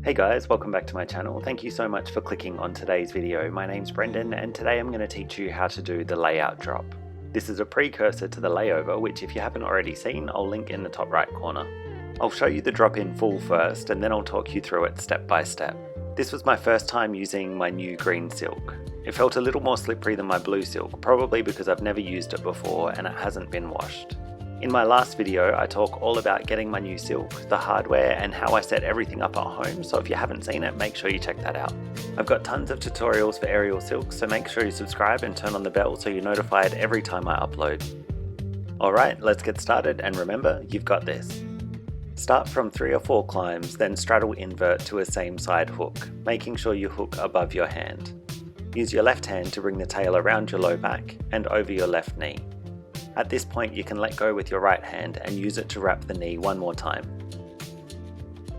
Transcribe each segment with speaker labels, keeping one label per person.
Speaker 1: Hey guys, welcome back to my channel. Thank you so much for clicking on today's video. My name's Brendan and today I'm going to teach you how to do the layout drop. This is a precursor to the layover, which if you haven't already seen, I'll link in the top right corner. I'll show you the drop in full first and then I'll talk you through it step by step. This was my first time using my new green silk. It felt a little more slippery than my blue silk, probably because I've never used it before and it hasn't been washed. In my last video, I talk all about getting my new silk, the hardware, and how I set everything up at home, so if you haven't seen it, make sure you check that out. I've got tons of tutorials for aerial silk, so make sure you subscribe and turn on the bell so you're notified every time I upload. Alright, let's get started, and remember, you've got this. Start from 3 or 4 climbs, then straddle invert to a same side hook, making sure you hook above your hand. Use your left hand to bring the tail around your low back and over your left knee. At this point you can let go with your right hand and use it to wrap the knee one more time.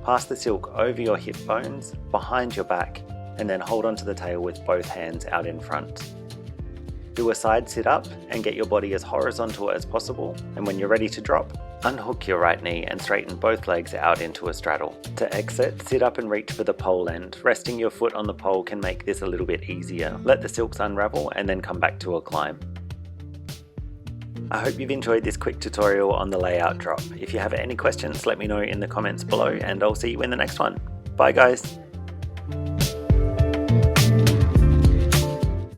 Speaker 1: Pass the silk over your hip bones, behind your back, and then hold onto the tail with both hands out in front. Do a side sit up and get your body as horizontal as possible, and when you're ready to drop, unhook your right knee and straighten both legs out into a straddle. To exit, sit up and reach for the pole end. Resting your foot on the pole can make this a little bit easier. Let the silks unravel and then come back to a climb. I hope you've enjoyed this quick tutorial on the layout drop. If you have any questions, let me know in the comments below and I'll see you in the next one. Bye guys!